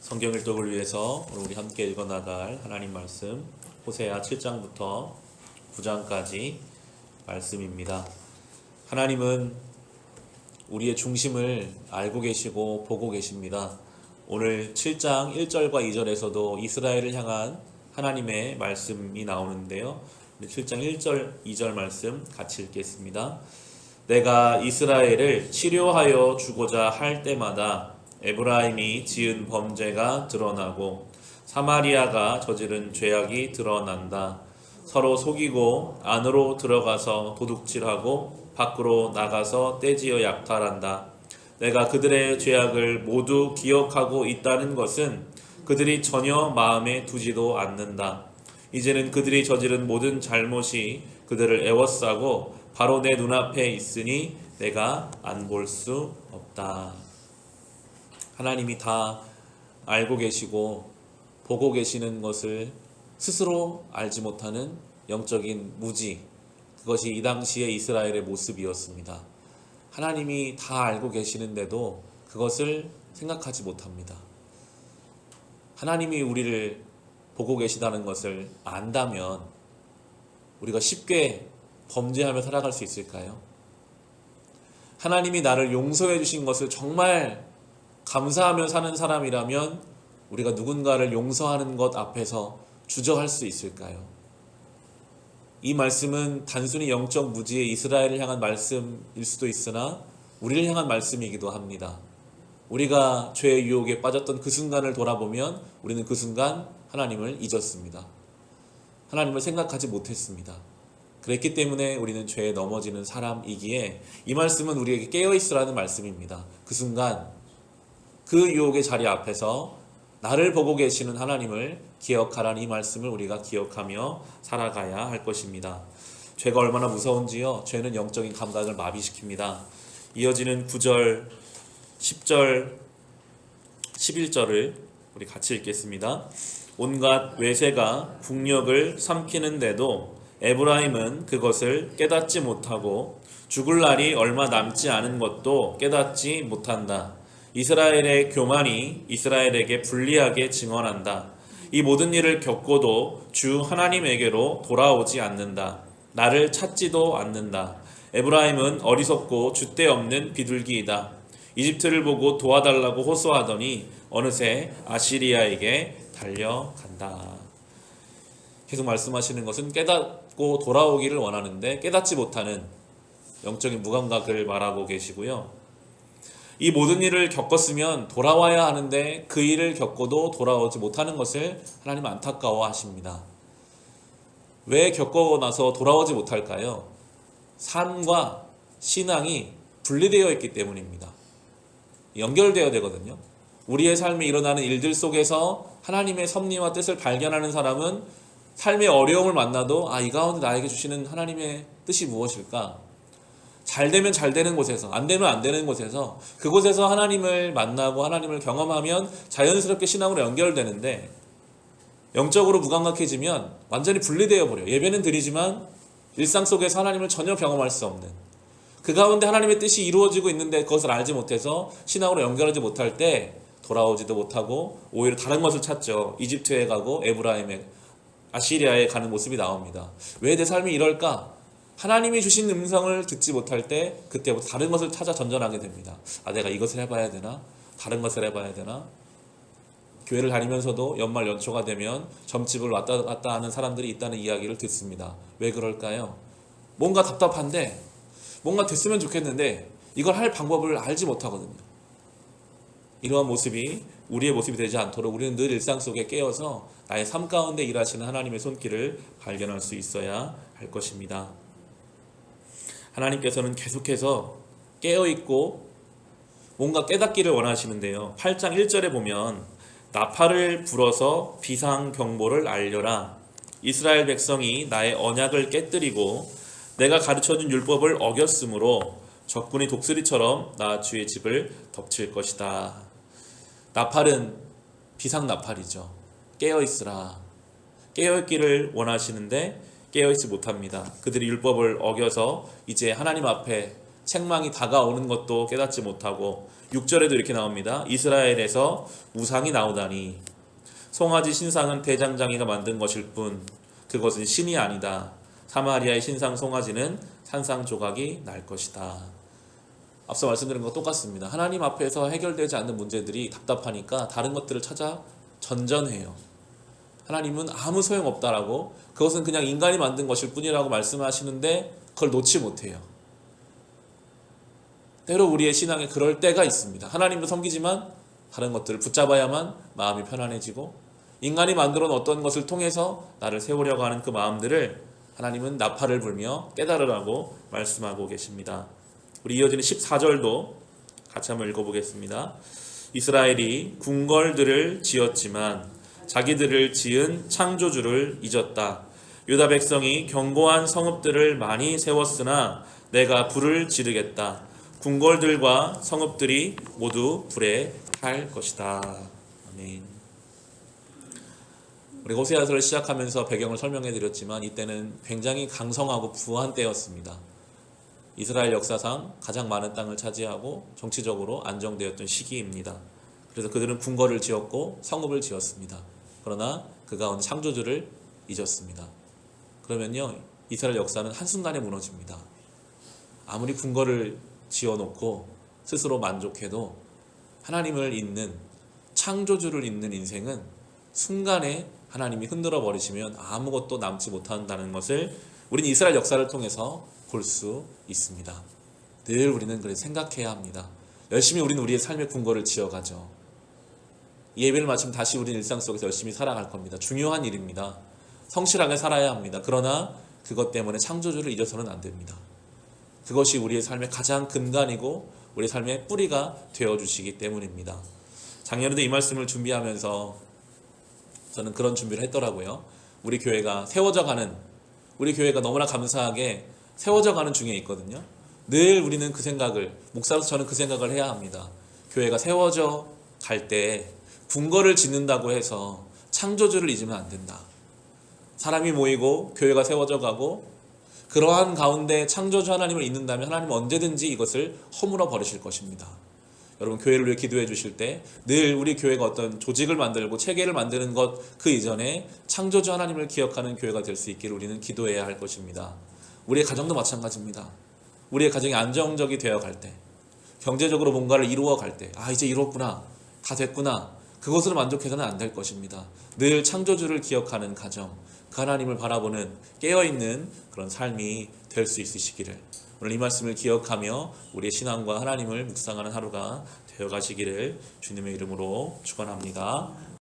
성경 일독을 위해서 오늘 우리 함께 읽어나갈 하나님 말씀 호세아 7장부터 9장까지 말씀입니다. 하나님은 우리의 중심을 알고 계시고 보고 계십니다. 오늘 7장 1절과 2절에서도 이스라엘을 향한 하나님의 말씀이 나오는데요. 7장 1절 2절 말씀 같이 읽겠습니다. 내가 이스라엘을 치료하여 주고자 할 때마다 에브라임이 지은 범죄가 드러나고 사마리아가 저지른 죄악이 드러난다. 서로 속이고 안으로 들어가서 도둑질하고 밖으로 나가서 떼지어 약탈한다. 내가 그들의 죄악을 모두 기억하고 있다는 것은 그들이 전혀 마음에 두지도 않는다. 이제는 그들이 저지른 모든 잘못이 그들을 애워싸고 바로 내 눈앞에 있으니 내가 안 볼 수 없다. 하나님이 다 알고 계시고 보고 계시는 것을 스스로 알지 못하는 영적인 무지, 그것이 이 당시의 이스라엘의 모습이었습니다. 하나님이 다 알고 계시는데도 그것을 생각하지 못합니다. 하나님이 우리를 보고 계시다는 것을 안다면 우리가 쉽게 범죄하며 살아갈 수 있을까요? 하나님이 나를 용서해 주신 것을 정말 감사하며 사는 사람이라면 우리가 누군가를 용서하는 것 앞에서 주저할 수 있을까요? 이 말씀은 단순히 영적 무지의 이스라엘을 향한 말씀일 수도 있으나 우리를 향한 말씀이기도 합니다. 우리가 죄의 유혹에 빠졌던 그 순간을 돌아보면 우리는 그 순간 하나님을 잊었습니다. 하나님을 생각하지 못했습니다. 그랬기 때문에 우리는 죄에 넘어지는 사람이기에 이 말씀은 우리에게 깨어있으라는 말씀입니다. 그 순간 그 유혹의 자리 앞에서 나를 보고 계시는 하나님을 기억하라는 이 말씀을 우리가 기억하며 살아가야 할 것입니다. 죄가 얼마나 무서운지요. 죄는 영적인 감각을 마비시킵니다. 이어지는 9절, 10절, 11절을 우리 같이 읽겠습니다. 온갖 외세가 국력을 삼키는데도 에브라임은 그것을 깨닫지 못하고 죽을 날이 얼마 남지 않은 것도 깨닫지 못한다. 이스라엘의 교만이 이스라엘에게 불리하게 증언한다. 이 모든 일을 겪고도 주 하나님에게로 돌아오지 않는다. 나를 찾지도 않는다. 에브라임은 어리석고 줏대 없는 비둘기이다. 이집트를 보고 도와달라고 호소하더니 어느새 아시리아에게 달려간다. 계속 말씀하시는 것은 깨닫고 돌아오기를 원하는데 깨닫지 못하는 영적인 무감각을 말하고 계시고요. 이 모든 일을 겪었으면 돌아와야 하는데 그 일을 겪고도 돌아오지 못하는 것을 하나님은 안타까워 하십니다. 왜 겪고 나서 돌아오지 못할까요? 삶과 신앙이 분리되어 있기 때문입니다. 연결되어야 되거든요. 우리의 삶에 일어나는 일들 속에서 하나님의 섭리와 뜻을 발견하는 사람은 삶의 어려움을 만나도 이 가운데 나에게 주시는 하나님의 뜻이 무엇일까? 잘 되면 잘 되는 곳에서, 안 되면 안 되는 곳에서, 그곳에서 하나님을 만나고 하나님을 경험하면 자연스럽게 신앙으로 연결되는데 영적으로 무감각해지면 완전히 분리되어 버려요. 예배는 드리지만 일상 속에서 하나님을 전혀 경험할 수 없는, 그 가운데 하나님의 뜻이 이루어지고 있는데 그것을 알지 못해서 신앙으로 연결하지 못할 때 돌아오지도 못하고 오히려 다른 것을 찾죠. 이집트에 가고 에브라임에, 아시리아에 가는 모습이 나옵니다. 왜 내 삶이 이럴까? 하나님이 주신 음성을 듣지 못할 때 그때부터 다른 것을 찾아 전전하게 됩니다. 내가 이것을 해봐야 되나? 다른 것을 해봐야 되나? 교회를 다니면서도 연말 연초가 되면 점집을 왔다 갔다 하는 사람들이 있다는 이야기를 듣습니다. 왜 그럴까요? 뭔가 답답한데 뭔가 됐으면 좋겠는데 이걸 할 방법을 알지 못하거든요. 이러한 모습이 우리의 모습이 되지 않도록 우리는 늘 일상 속에 깨어서 나의 삶 가운데 일하시는 하나님의 손길을 발견할 수 있어야 할 것입니다. 하나님께서는 계속해서 깨어있고 뭔가 깨닫기를 원하시는데요. 8장 1절에 보면 나팔을 불어서 비상경보를 알려라. 이스라엘 백성이 나의 언약을 깨뜨리고 내가 가르쳐준 율법을 어겼으므로 적군이 독수리처럼 나 주의 집을 덮칠 것이다. 나팔은 비상나팔이죠. 깨어있으라. 깨어있기를 원하시는데 깨어있지 못합니다. 그들이 율법을 어겨서 이제 하나님 앞에 책망이 다가오는 것도 깨닫지 못하고 6절에도 이렇게 나옵니다. 이스라엘에서 우상이 나오다니 송아지 신상은 대장장이가 만든 것일 뿐 그것은 신이 아니다. 사마리아의 신상 송아지는 산상조각이 날 것이다. 앞서 말씀드린 것 똑같습니다. 하나님 앞에서 해결되지 않는 문제들이 답답하니까 다른 것들을 찾아 전전해요. 하나님은 아무 소용없다라고 그것은 그냥 인간이 만든 것일 뿐이라고 말씀하시는데 그걸 놓지 못해요. 때로 우리의 신앙에 그럴 때가 있습니다. 하나님도 섬기지만 다른 것들을 붙잡아야만 마음이 편안해지고 인간이 만들어 놓은 어떤 것을 통해서 나를 세우려고 하는 그 마음들을 하나님은 나팔을 불며 깨달으라고 말씀하고 계십니다. 우리 이어지는 14절도 같이 한번 읽어보겠습니다. 이스라엘이 궁궐들을 지었지만 자기들을 지은 창조주를 잊었다. 유다 백성이 견고한 성읍들을 많이 세웠으나 내가 불을 지르겠다. 궁궐들과 성읍들이 모두 불에 탈 것이다. 아멘. 우리 호세아서를 시작하면서 배경을 설명해 드렸지만 이때는 굉장히 강성하고 부한 때였습니다. 이스라엘 역사상 가장 많은 땅을 차지하고 정치적으로 안정되었던 시기입니다. 그래서 그들은 궁궐을 지었고 성읍을 지었습니다. 그러나 그 가운데 창조주를 잊었습니다. 그러면요, 이스라엘 역사는 한순간에 무너집니다. 아무리 궁궐을 지어놓고 스스로 만족해도 하나님을 잊는, 창조주를 잊는 인생은 순간에 하나님이 흔들어 버리시면 아무것도 남지 못한다는 것을 우리는 이스라엘 역사를 통해서 볼 수 있습니다. 늘 우리는 그렇게 생각해야 합니다. 열심히 우리는 우리의 삶의 궁궐을 지어가죠. 예배를 마치면 다시 우리는 일상 속에서 열심히 살아갈 겁니다. 중요한 일입니다. 성실하게 살아야 합니다. 그러나 그것 때문에 창조주를 잊어서는 안 됩니다. 그것이 우리의 삶의 가장 근간이고 우리의 삶의 뿌리가 되어주시기 때문입니다. 작년에도 이 말씀을 준비하면서 저는 그런 준비를 했더라고요. 우리 교회가 우리 교회가 너무나 감사하게 세워져가는 중에 있거든요. 늘 우리는 그 생각을, 목사로서 저는 그 생각을 해야 합니다. 교회가 세워져 갈 때 궁궐을 짓는다고 해서 창조주를 잊으면 안 된다. 사람이 모이고 교회가 세워져 가고 그러한 가운데 창조주 하나님을 잊는다면 하나님은 언제든지 이것을 허물어 버리실 것입니다. 여러분, 교회를 위해 기도해 주실 때 늘 우리 교회가 어떤 조직을 만들고 체계를 만드는 것 그 이전에 창조주 하나님을 기억하는 교회가 될 수 있기를 우리는 기도해야 할 것입니다. 우리의 가정도 마찬가지입니다. 우리의 가정이 안정적이 되어 갈 때, 경제적으로 뭔가를 이루어 갈 때, 이제 이뤘구나, 다 됐구나, 그것으로 만족해서는 안 될 것입니다. 늘 창조주를 기억하는 가정, 그 하나님을 바라보는 깨어있는 그런 삶이 될 수 있으시기를, 오늘 이 말씀을 기억하며 우리의 신앙과 하나님을 묵상하는 하루가 되어가시기를 주님의 이름으로 축원합니다.